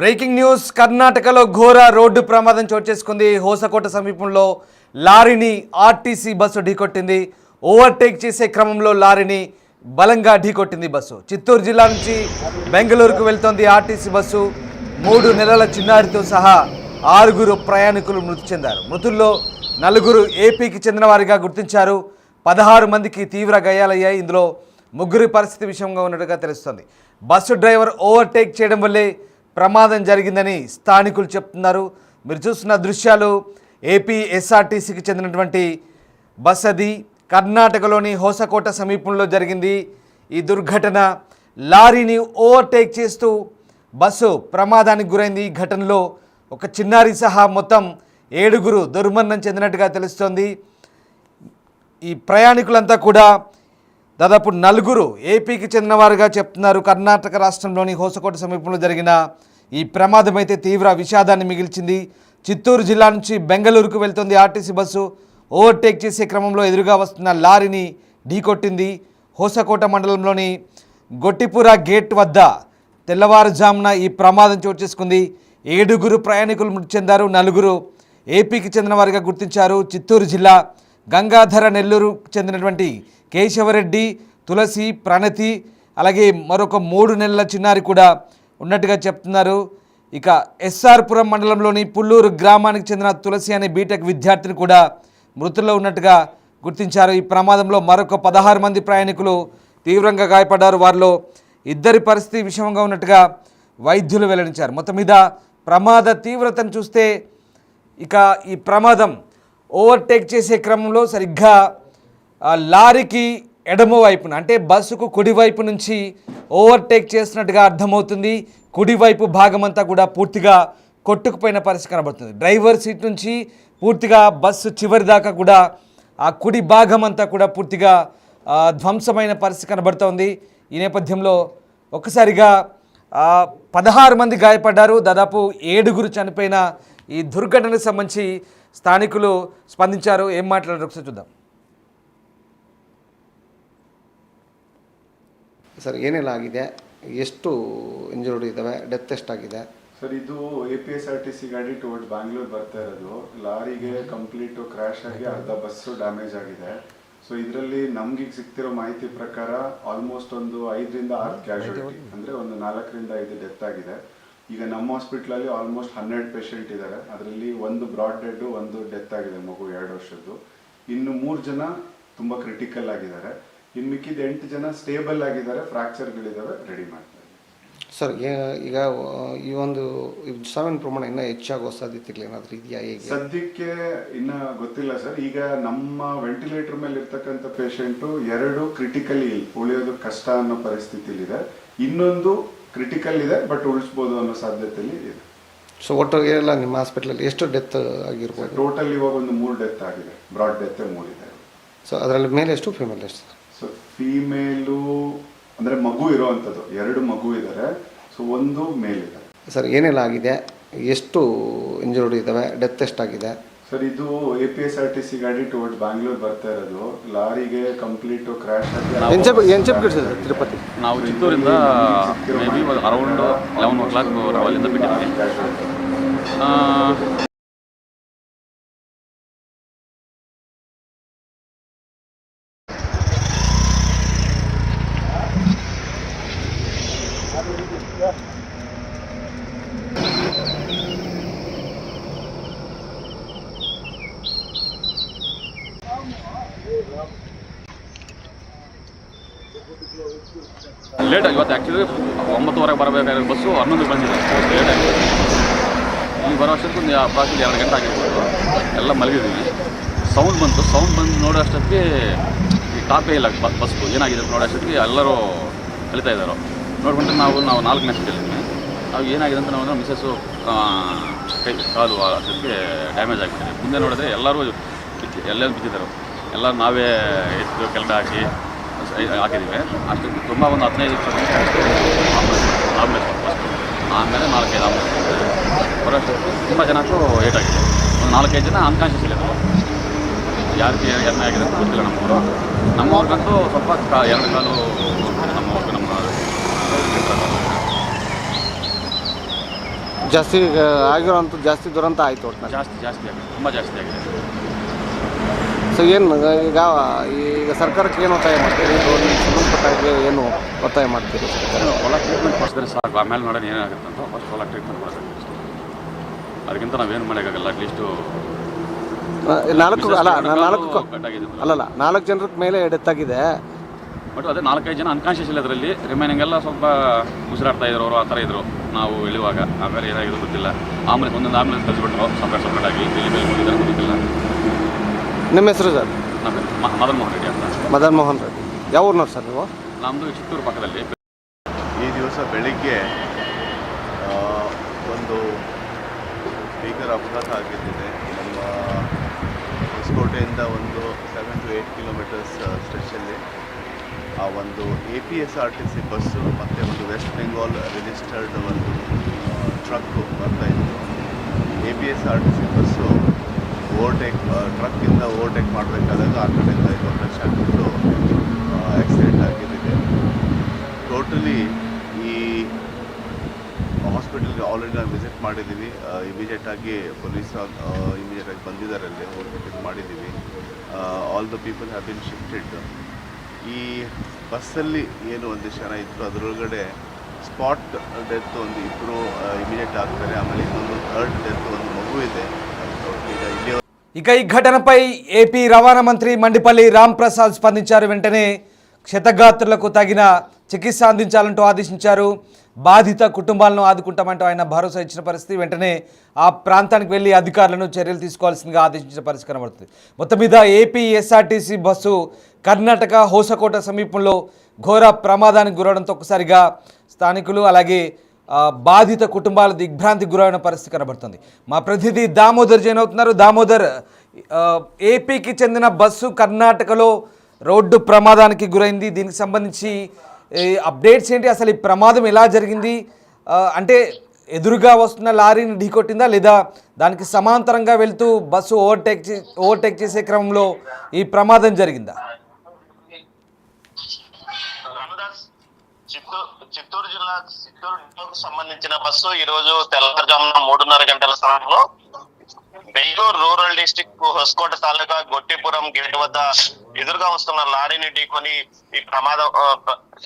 Breaking news. కర్ణాటకలో ఘోర road ప్రమాదం చోటు చేసుకుంది. హోసకోట సమీపంలో లారీని ఆర్టీసీ బస్సు ఢీకొట్టింది. ఓవర్టేక్ చేసే క్రమంలో లారీని బలంగా ఢీకొట్టింది బస్సు. చిత్తూరు జిల్లా నుంచి బెంగళూరుకు వెళ్తోంది ఆర్టీసీ బస్సు. 3 నెలల చిన్నారితో సహా 6 ప్రయాణికులు మృతి చెందారు. మృతుల్లో 4 ఏపీకి చెందిన వారిగా గుర్తించారు. 16 మందికి తీవ్ర గాయాలయ్యాయి. ఇందులో 3 పరిస్థితి విషమంగా ఉన్నట్టుగా తెలుస్తోంది. బస్సు డ్రైవర్ ఓవర్టేక్ చేయడం వల్లే ప్రమాదం జరిగిందని స్థానికులు చెప్తున్నారు. మీరు చూస్తున్న దృశ్యాలు ఏపీ ఎస్ఆర్టీసీకి చెందినటువంటి బస్. అది కర్ణాటకలోని హోసకోట సమీపంలో జరిగింది ఈ దుర్ఘటన. లారీని ఓవర్టేక్ చేస్తూ బస్సు ప్రమాదానికి గురైంది. ఈ ఘటనలో ఒక చిన్నారి సహా మొత్తం 7 దుర్మరణం చెందినట్టుగా తెలుస్తోంది. ఈ ప్రయాణికులంతా కూడా దాదాపు 4 ఏపీకి చెందినవారుగా చెప్తున్నారు. కర్ణాటక రాష్ట్రంలోని హోసకోట సమీపంలో జరిగిన ఈ ప్రమాదం అయితే తీవ్ర విషాదాన్ని మిగిల్చింది. చిత్తూరు జిల్లా నుంచి బెంగళూరుకు వెళ్తుంది ఆర్టీసీ బస్సు. ఓవర్టేక్ చేసే క్రమంలో ఎదురుగా వస్తున్న లారీని ఢీకొట్టింది. హోసకోట మండలంలోని గొట్టిపుర గేట్ వద్ద తెల్లవారుజామున ఈ ప్రమాదం చోటు చేసుకుంది. 7 ప్రయాణికులు మృతి చెందారు. 4 ఏపీకి చెందిన వారిగా గుర్తించారు. చిత్తూరు జిల్లా గంగాధర నెల్లూరు చెందినటువంటి కేశవరెడ్డి, తులసి, ప్రణతి, అలాగే మరొక 3 నెలల చిన్నారి కూడా ఉన్నట్టుగా చెప్తున్నారు. ఇక ఎస్ఆర్పురం మండలంలోని పుల్లూరు గ్రామానికి చెందిన తులసి అనే బీటెక్ విద్యార్థిని కూడా మృతుల్లో ఉన్నట్టుగా గుర్తించారు. ఈ ప్రమాదంలో మరొక 16 మంది ప్రయాణికులు తీవ్రంగా గాయపడ్డారు. వారిలో 2 పరిస్థితి విషమంగా ఉన్నట్టుగా వైద్యులు వెల్లడించారు. మొత్తం మీద ప్రమాద తీవ్రతను చూస్తే ఇక ఈ ప్రమాదం ఓవర్టేక్ చేసే క్రమంలో సరిగ్గా లారీకి ఎడమ వైపున అంటే బస్సుకు కుడివైపు నుంచి ఓవర్టేక్ చేసినట్టుగా అర్థమవుతుంది. కుడివైపు భాగమంతా కూడా పూర్తిగా కొట్టుకుపోయిన పరిస్థితి కనబడుతుంది. డ్రైవర్ సీట్ నుంచి పూర్తిగా బస్సు చివరి దాకా కూడా ఆ కుడి భాగం అంతా కూడా పూర్తిగా ధ్వంసమైన పరిస్థితి కనబడుతోంది. ఈ నేపథ్యంలో ఒక్కసారిగా 16 మంది గాయపడ్డారు. దాదాపు 7 చనిపోయిన ఈ దుర్ఘటనకు సంబంధించి స్థానికులు స్పందించారు. ఏం మాట్లాడారు ఒకసారి చూద్దాం. ಸರ್ ಏನೆಲ್ಲ ಆಗಿದೆ, ಎಷ್ಟು ಇಂಜುರ್ಡ್ ಇದ್ದಾವೆ, ಡೆತ್ ಎಷ್ಟಾಗಿದೆ? ಸರ್ ಇದು APSRTC ಗಾಡಿ ಟುವರ್ಡ್ಸ್ ಬ್ಯಾಂಗ್ಳೂರ್ ಬರ್ತಾ ಇರೋದು. ಲಾರಿಗೆ ಕಂಪ್ಲೀಟ್ ಕ್ರ್ಯಾಶ್ ಆಗಿ ಅರ್ಧ ಬಸ್ಸು ಡ್ಯಾಮೇಜ್ ಆಗಿದೆ. ಸೊ ಇದರಲ್ಲಿ ನಮ್ಗೆ ಸಿಗ್ತಿರೋ ಮಾಹಿತಿ ಪ್ರಕಾರ ಆಲ್ಮೋಸ್ಟ್ ಒಂದು 5 ರಿಂದ 6 ಕ್ಯಾಶುಯಾಲಿಟಿ, ಅಂದ್ರೆ ಒಂದು 4 ರಿಂದ 5 ಡೆತ್ ಆಗಿದೆ. ಈಗ ನಮ್ಮ ಹಾಸ್ಪಿಟಲ್ ಅಲ್ಲಿ ಆಲ್ಮೋಸ್ಟ್ 12 ಪೇಷಂಟ್ ಇದ್ದಾರೆ. ಅದರಲ್ಲಿ ಒಂದು ಬ್ರಾಡ್ ಡೆಡ್, ಒಂದು ಡೆತ್ ಆಗಿದೆ, ಮಗು 2 ವರ್ಷದ್ದು. ಇನ್ನು 3 ಜನ ತುಂಬಾ ಕ್ರಿಟಿಕಲ್ ಆಗಿದ್ದಾರೆ. ಇನ್ನು ಮಿಕ್ಕಿದ 8 ಜನ ಸ್ಟೇಬಲ್ ಆಗಿದ್ದಾರೆ, ಫ್ರಾಕ್ಚರ್ಗಳಿದ್ದಾವೆ, ರೆಡಿ ಮಾಡ್ತಾರೆ. ಸರ್ ಈಗ ಈ ಒಂದು ಸಾವಿನ ಪ್ರಮಾಣ ಇನ್ನೂ ಹೆಚ್ಚಾಗುವ ಸಾಧ್ಯತೆಗಳು ಏನಾದರೂ ಇದೆಯಾ? ಹೇಗೆ ಸದ್ಯಕ್ಕೆ ಇನ್ನ ಗೊತ್ತಿಲ್ಲ ಸರ್. ಈಗ ನಮ್ಮ ವೆಂಟಿಲೇಟರ್ ಮೇಲೆ ಇರ್ತಕ್ಕಂಥ ಪೇಷಂಟು 2 ಕ್ರಿಟಿಕಲಿ ಉಳಿಯೋದು ಕಷ್ಟ ಅನ್ನೋ ಪರಿಸ್ಥಿತಿಲಿದೆ. ಇನ್ನೊಂದು ಕ್ರಿಟಿಕಲ್ ಇದೆ, ಬಟ್ ಉಳಿಸ್ಬೋದು ಅನ್ನೋ ಸಾಧ್ಯತೆಯಲ್ಲಿ ಇದೆ. ಸೊ ಒಟ್ಟು ಎಲ್ಲ ನಿಮ್ಮ ಹಾಸ್ಪಿಟಲಲ್ಲಿ ಎಷ್ಟು ಡೆತ್ ಆಗಿರ್ಬೋದು? ಟೋಟಲ್ ಇವಾಗ ಒಂದು 3 ಡೆತ್ ಆಗಿದೆ. ಬ್ರಾಡ್ ಡೆತ್ 3 ಇದೆ. ಸೊ ಅದರಲ್ಲಿ ಮೇಲ್ ಎಷ್ಟು, ಫೀಮೇಲ್ ಎಷ್ಟು? ಸೊ ಫೀಮೇಲು ಅಂದ್ರೆ ಮಗು ಇರೋವಂಥದ್ದು 2 ಮಗು ಇದ್ದಾರೆ. ಸೊ 1 ಮೇಲ್ ಇದೆ. ಸರ್ ಏನೆಲ್ಲ ಆಗಿದೆ, ಎಷ್ಟು ಇಂಜುರ್ಡ್ ಇದ್ದಾವೆ, ಡೆತ್ ಎಷ್ಟಾಗಿದೆ? ಸರ್ ಇದು APSRTC ಗಾಡಿ ಟುವರ್ಡ್ಸ್ ಬ್ಯಾಂಗ್ಳೂರ್ ಬರ್ತಾ ಇರೋದು. ಲಾರಿಗೆ ಕಂಪ್ಲೀಟ್ ಕ್ರ್ಯಾಶ್ ಆಗಿ ತಿರುಪತಿ ನಾವು ಚಿತ್ತೂರಿಂದ ಮೇ ಬಿ ಅರೌಂಡ್ 11 o'clock ನಾವು ಅಲ್ಲಿಂದ ಬಿಟ್ಟಿದ್ವಿ. ಲೇಟ್ ಆಗಿ ಇವತ್ತು ಆ್ಯಕ್ಚುಲಿ 9:30 ಬರಬೇಕಾಗಿರೋ ಬಸ್ಸು 11 ಬಂದಿದೆ. ಲೇಟ್ ಆಗಿದೆ. ಇಲ್ಲಿ ಬರೋ ಅಷ್ಟೊತ್ತಿಗೆ ಒಂದು ಅಪ್ರಾಕ್ಸಿಮೇಟ್ 2 ಗಂಟೆ ಆಗಿರ್ಬೋದು. ಎಲ್ಲ ಮಲಗಿದ್ದೀವಿ. ಸೌಂಡ್ ಬಂದು ನೋಡೋ ಅಷ್ಟೊತ್ತಿಗೆ ಈ ಟಾಪೇ ಇಲ್ಲ ಬಸ್ಸು. ಏನಾಗಿದೆ ಅಂತ ನೋಡೋ ಅಷ್ಟೊತ್ತಿಗೆ ಎಲ್ಲರೂ ಕಲಿತಾ ಇದ್ದಾರೆ. ನೋಡ್ಕೊಂಡ್ರೆ ನಾವು 4ನೇ ಅಷ್ಟೊತ್ತಿಗೆ ನಾವು ಏನಾಗಿದೆ ಅಂತ ನಾವು ಮಿಸ್ಸಸ್ಸು ಕಾಲು ಅಷ್ಟೊತ್ತಿಗೆ ಡ್ಯಾಮೇಜ್ ಆಗಿಬಿಟ್ಟಿದೆ. ಮುಂದೆ ನೋಡಿದ್ರೆ ಎಲ್ಲರೂ ಬಿದ್ದಿದ್ದಾರೆ. ಎಲ್ಲ ನಾವೇ ಎತ್ತು ಕೆಳಗಡೆ ಹಾಕಿದ್ದೀವಿ. ಅಷ್ಟೊಂದು ತುಂಬ ಒಂದು 15 ಆಂಬುಲೆನ್ಸ್ ಫಸ್ಟು, ಆಮೇಲೆ 4-5 ಆಂಬುಲೆನ್ಸ್ ಬರೋಷ್ಟು ತುಂಬ ಜನಕ್ಕೂ ಏಟ್ ಆಗಿದೆ. ಒಂದು 4-5 ಜನ ಅನ್ಕಾನ್ಷಿಯಸ್ ಇಲ್ಲ. ಯಾರಿಗೆ ಏನಾಗಿದೆ ಅಂತ ಗೊತ್ತಿಲ್ಲ. ನಮ್ಮವ್ರಿಗಂತೂ ಸ್ವಲ್ಪ 2 ಕಾಲು ನಮ್ಮವ್ರಿಗೆ ನಮ್ಮ ಜಾಸ್ತಿ ಆಗಿರೋಂಥ ಜಾಸ್ತಿ ದುರಂತ ಆಯಿತು ಒಟ್ಟು. ಜಾಸ್ತಿ ಆಗಿದೆ, ತುಂಬ ಜಾಸ್ತಿ ಆಗಿದೆ. ಸೊ ಏನು ಈಗ ಸರ್ಕಾರಕ್ಕೆ ಏನು ಒತ್ತಾಯ ಮಾಡ್ತೀರಿ? ಸಂಬಂಧಪಟ್ಟಾಗೆ ಏನು ಒತ್ತಾಯ ಮಾಡ್ತೀರಿ? ಹೊಲ ಟ್ರೀಟ್ಮೆಂಟ್ ಕೊಡಿಸಿದ್ರೆ ಸಾಕು, ಆಮೇಲೆ ಮಾಡೋದು ಏನಾಗುತ್ತೆ ಅಂತ ಫಸ್ಟ್ ಹೊಲ ಟ್ರೀಟ್ಮೆಂಟ್ ಕೊಡಬೇಕು ಅಷ್ಟೇ. ಅದಕ್ಕಿಂತ ನಾವೇನು ಮಾಡೋಕ್ಕಾಗಲ್ಲ. ಅಟ್ಲೀಸ್ಟು 4 ಜನರ ಮೇಲೆ ಡೆತ್ ಆಗಿದೆ. ಬಟ್ ಅದೇ 4-5 ಜನ ಅನ್ಕಾನ್ಷಿಯಸ್ ಇಲ್ಲ ಅದರಲ್ಲಿ. ರಿಮೈನಿಂಗ್ ಎಲ್ಲ ಸ್ವಲ್ಪ ಉಸಿರಾಡ್ತಾ ಇದ್ರು ಅವರು, ಆ ಥರ ಇದ್ರು ನಾವು ಇಳುವಾಗ. ಆಮೇಲೆ ಏನಾಗಿದ್ರು ಗೊತ್ತಿಲ್ಲ. ಒಂದೊಂದು ಆಂಬುಲೆನ್ಸ್ ಕಳಿಸ್ಬಿಟ್ರು ಸಪ್ರೇಟ್ ಆಗಿ. ಇಲ್ಲಿ ಮೇಲೆ ಹೋಗಿದ್ದಾರೆ ಗೊತ್ತಿಲ್ಲ. ನಿಮ್ಮ ಹೆಸರು ಸರ್? ನಮ್ಮ ಮದನ್ ಮೋಹನ್ ರೆಡ್ಡಿ ಅಂತ. ಮದನ್ ಮೋಹನ್ ರೆಡ್ಡಿ. ಯಾವ ಊರಿನವ್ರು ಸರ್ ನೀವು? ನಮ್ಮದು ಚಿತ್ತೂರು ಪಕ್ಕದಲ್ಲಿ. ಈ ದಿವಸ ಬೆಳಿಗ್ಗೆ ಒಂದು ಭೀಕರ ಅಪಘಾತ ಆಗಿದ್ದಿದೆ. ನಮ್ಮ ಹೊಸಕೋಟೆಯಿಂದ ಒಂದು 7 to 8 ಕಿಲೋಮೀಟರ್ಸ್ ಸ್ಟ್ರೆಚ್ಚಲ್ಲಿ ಆ ಒಂದು APSRTC ಬಸ್ಸು ಮತ್ತು ಒಂದು ವೆಸ್ಟ್ ಬೆಂಗಾಲ್ ರಿಜಿಸ್ಟರ್ಡ್ ಒಂದು ಟ್ರಕ್ಕು ಬರ್ತಾಯಿತ್ತು. APSRTC ಬಸ್ಸು ಟ್ರಕ್ಕಿಂದ ಓವರ್ಟೇಕ್ ಮಾಡಬೇಕಾದಾಗ ಆ ಕಡೆಯಿಂದ ಇದು ಟಚ್ ಆಗಿಬಿಟ್ಟು ಆಕ್ಸಿಡೆಂಟ್ ಆಗಿದ್ದಿದೆ. ಟೋಟಲಿ ಈ ಹಾಸ್ಪಿಟಲ್ಗೆ ಆಲ್ರೆಡಿ ನಾವು ವಿಸಿಟ್ ಮಾಡಿದ್ದೀವಿ. ಇಮಿಡಿಯೇಟಾಗಿ ಪೊಲೀಸ್ ಇಮಿಡಿಯೇಟಾಗಿ ಬಂದಿದ್ದಾರೆ, ಅಲ್ಲಿ ಹೋಗ್ಬಿಟ್ಟು ಮಾಡಿದ್ದೀವಿ. All the people have been shifted. ಈ ಬಸ್ಸಲ್ಲಿ ಏನು ಒಂದಿಷ್ಟು ಜನ ಇದ್ದರು, ಅದರೊಳಗಡೆ ಸ್ಪಾಟ್ ಡೆತ್ ಒಂದು 2 ಇಮಿಡಿಯೇಟ್ ಆಗ್ತಾರೆ. ಆಮೇಲೆ ಇನ್ನೊಂದು 3rd ಡೆತ್ ಒಂದು ಮಗು ಇದೆ. ఇక ఈ ఘటనపై ఏపీ రవాణా మంత్రి మండిపల్లి రాంప్రసాద్ స్పందించారు. వెంటనే క్షతగాత్రులకు తగిన చికిత్స అందించాలంటూ ఆదేశించారు. బాధిత కుటుంబాలను ఆదుకుంటామంటూ ఆయన భరోసా ఇచ్చిన పరిస్థితి. వెంటనే ఆ ప్రాంతానికి వెళ్ళి అధికారులను చర్యలు తీసుకోవాల్సిందిగా ఆదేశించిన పరిస్థితి కనబడుతుంది. మొత్తం మీద AP SRTC bus Karnataka Hosakote సమీపంలో ఘోర ప్రమాదానికి గురవడంతో ఒక్కసారిగా స్థానికులు అలాగే బాధిత కుటుంబాలు దిగ్భ్రాంతికి గురైన పరిస్థితి కనబడుతుంది. మా ప్రతినిధి దామోదర్ జైన్ అవుతున్నారు. దామోదర్, ఏపీకి చెందిన బస్సు కర్ణాటకలో రోడ్డు ప్రమాదానికి గురైంది. దీనికి సంబంధించి అప్డేట్స్ ఏంటి? అసలు ఈ ప్రమాదం ఎలా జరిగింది? అంటే ఎదురుగా వస్తున్న లారీని ఢీకొట్టిందా లేదా దానికి సమాంతరంగా వెళ్తూ బస్సు ఓవర్టేక్ చేసే క్రమంలో ఈ ప్రమాదం జరిగిందా? చిత్తూరు జిల్లాకు సంబంధించిన బస్సు ఈ రోజు తెల్లవారుజామున 3:30 గంటల సమయంలో బెంగళూరు రూరల్ డిస్టిక్ హొస్కోట తాలూకా గొట్టిపురం గేట్ వద్ద ఎదురుగా వస్తున్న లారీని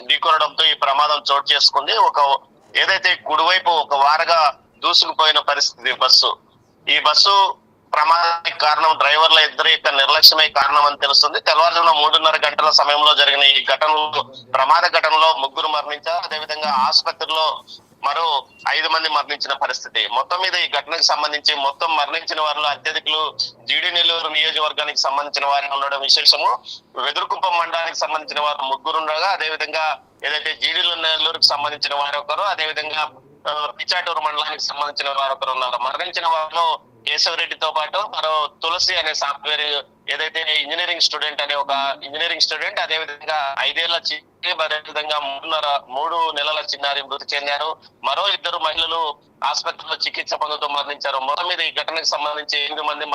ఢీకొనడంతో ఈ ప్రమాదం చోటు చేసుకుంది. ఏదైతే కుడివైపు ఒక వారగా దూసుకుపోయిన పరిస్థితి బస్సు. ఈ బస్సు ప్రమాదానికి కారణం డ్రైవర్ల ఇద్దరి యొక్క నిర్లక్ష్యమే కారణం అని తెలుస్తుంది. తెల్లవారుజామున 3:30 గంటల సమయంలో జరిగిన ఈ ప్రమాద ఘటనలో 3 మరణించారు. అదేవిధంగా ఆసుపత్రిలో మరో 5 మంది మరణించిన పరిస్థితి. మొత్తం మీద ఈ ఘటనకు సంబంధించి మొత్తం మరణించిన వారిలో అత్యధికులు జీడి నెల్లూరు నియోజకవర్గానికి సంబంధించిన వారి ఉండడం విశేషము. వెదురుకుప్పం మండలానికి సంబంధించిన వారు 3 ఉండగా, అదేవిధంగా ఏదైతే జీడి నెల్లూరుకు సంబంధించిన వారు ఒకరు, అదేవిధంగా పిచ్చాటూరు మండలానికి సంబంధించిన వారు ఒకరు ఉన్నారు. మరణించిన వారిలో కేశవరెడ్డితో పాటు మరో తులసి అనే సాఫ్ట్వేర్ ఏదైతే ఇంజనీరింగ్ స్టూడెంట్ అదేవిధంగా 5 ఏళ్ల అదేవిధంగా 3 నెలల చిన్నారి మృతి చెందారు. మరో 2 మహిళలు ఆసుపత్రిలో చికిత్స పొందుతూ మరణించారు. మొత్తం మీద ఈ ఘటనకు సంబంధించి 8 మంది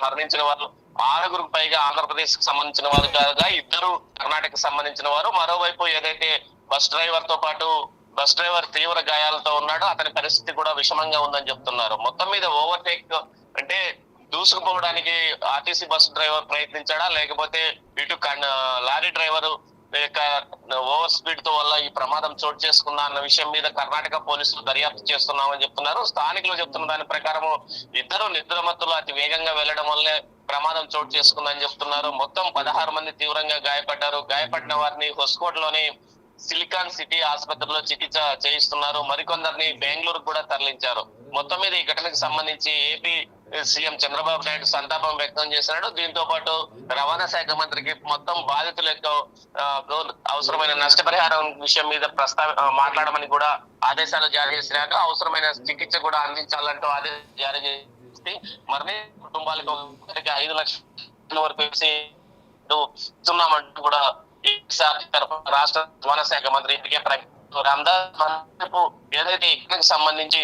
మరణించిన వారు 6 పైగా ఆంధ్రప్రదేశ్ కు సంబంధించిన వారు కాగా 2 కర్ణాటకకు సంబంధించిన వారు. మరోవైపు ఏదైతే బస్ డ్రైవర్ తీవ్ర గాయాలతో ఉన్నాడు. అతని పరిస్థితి కూడా విషమంగా ఉందని చెప్తున్నారు. మొత్తం మీద ఓవర్టేక్ అంటే దూసుకుపోవడానికి ఆర్టీసీ బస్ డ్రైవర్ ప్రయత్నించాడా, లేకపోతే ఇటు లారీ డ్రైవర్ ఓవర్ స్పీడ్ తో వల్ల ఈ ప్రమాదం చోటు చేసుకుందా అన్న విషయం మీద కర్ణాటక పోలీసులు దర్యాప్తు చేస్తున్నామని చెప్తున్నారు. స్థానికులు చెప్తున్న దాని ప్రకారం 2 నిద్రమత్తులు అతి వేగంగా వెళ్లడం వల్లే ప్రమాదం చోటు చేసుకుందని చెప్తున్నారు. మొత్తం 16 మంది తీవ్రంగా గాయపడ్డారు. గాయపడిన వారిని హొస్కోటలోని సిలికాన్ సిటీ ఆసుపత్రిలో చికిత్స చేయిస్తున్నారు. మరికొందరిని బెంగళూరు కూడా తరలించారు. మొత్తం మీద ఈ ఘటనకు సంబంధించి ఏపీ సీఎం చంద్రబాబు నాయుడు సంతాపం వ్యక్తం చేశాడు. దీంతో పాటు రవాణా శాఖ మంత్రికి మొత్తం బాధితుల యొక్క అవసరమైన నష్టపరిహారం విషయం మీద మాట్లాడమని కూడా ఆదేశాలు జారీ చేసినారు. అవసరమైన చికిత్స కూడా అందించాలంటూ ఆదేశాలు జారీ చేసి మరిన్ని కుటుంబాలకు 5 లక్షల వరకు ఇస్తున్నామంటూ కూడా రాష్ట్ర రవాణా శాఖ మంత్రి రామదాస్ ఏదైతే ఇక్కడికి సంబంధించి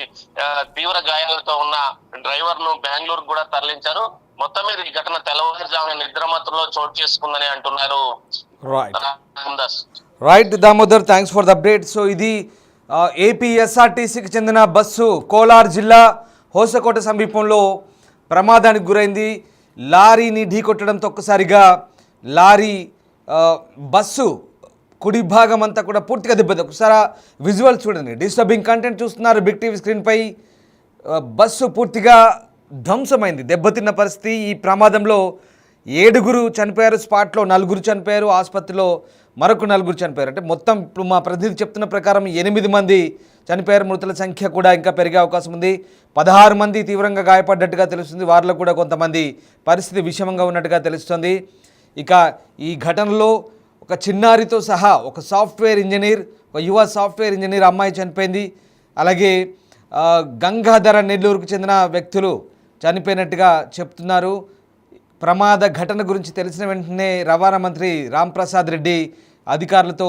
తీవ్ర గాయాలతో ఉన్న డ్రైవర్ ను బెంగళూరు కూడా తరలించారు. మొత్తం మీద ఈ ఘటన తెల్లవారుజామున నిద్రమత్తులో చోటు చేసుకుందని అంటున్నారు. Right Damodar, thanks for the update. So ఇది ఏపీ ఎస్ఆర్టీసీకి చెందిన బస్సు కోలార్ జిల్లా హోసకోట సమీపంలో ప్రమాదానికి గురైంది. లారీని ఢీకొట్టడంతో ఒక్కసారిగా లారీ బస్సు కుడి భాగం అంతా కూడా పూర్తిగా దెబ్బతింది. ఒకసారి విజువల్ చూడండి, డిస్టర్బింగ్ కంటెంట్ చూస్తున్నారు బిగ్ టీవీ స్క్రీన్పై. బస్సు పూర్తిగా ధ్వంసమైంది, దెబ్బతిన్న పరిస్థితి. ఈ ప్రమాదంలో 7 చనిపోయారు, స్పాట్లో 4 చనిపోయారు, ఆసుపత్రిలో మరొక 4 చనిపోయారు. అంటే మొత్తం ఇప్పుడు మా ప్రతినిధి చెప్తున్న ప్రకారం 8 మంది చనిపోయారు. మృతుల సంఖ్య కూడా ఇంకా పెరిగే అవకాశం ఉంది. 16 మంది తీవ్రంగా గాయపడ్డట్టుగా తెలుస్తుంది. వారిలో కూడా కొంతమంది పరిస్థితి విషమంగా ఉన్నట్టుగా తెలుస్తుంది. ఇక ఈ ఘటనలో ఒక చిన్నారితో సహా ఒక సాఫ్ట్వేర్ ఇంజనీర్, ఒక యువ సాఫ్ట్వేర్ ఇంజనీర్ అమ్మాయి చనిపోయింది. అలాగే గంగాధర నెల్లూరుకు చెందిన వ్యక్తులు చనిపోయినట్టుగా చెప్తున్నారు. ప్రమాద ఘటన గురించి తెలిసిన వెంటనే రవాణా మంత్రి రాంప్రసాద్ రెడ్డి అధికారులతో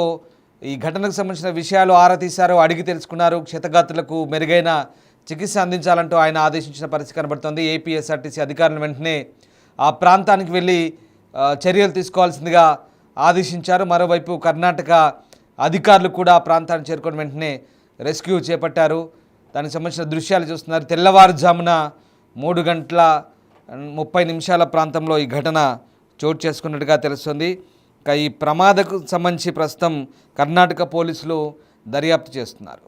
ఈ ఘటనకు సంబంధించిన విషయాలు ఆరా తీశారు, అడిగి తెలుసుకున్నారు. క్షతగాత్రులకు మెరుగైన చికిత్స అందించాలంటూ ఆయన ఆదేశించిన పరిస్థితి కనబడుతోంది. ఏపీ ఎస్ఆర్టీసీ అధికారులు వెంటనే ఆ ప్రాంతానికి వెళ్ళి చర్యలు తీసుకోవాల్సిందిగా ఆదేశించారు. మరోవైపు కర్ణాటక అధికారులు కూడా ఆ ప్రాంతాన్ని చేరుకొని వెంటనే రెస్క్యూ చేపట్టారు. దానికి సంబంధించిన దృశ్యాలు చూస్తున్నారు. తెల్లవారుజామున 3:30 ప్రాంతంలో ఈ ఘటన చోటు చేసుకున్నట్టుగా తెలుస్తుంది. ఇక ఈ ప్రమాదకు సంబంధించి ప్రస్తుతం కర్ణాటక పోలీసులు దర్యాప్తు చేస్తున్నారు.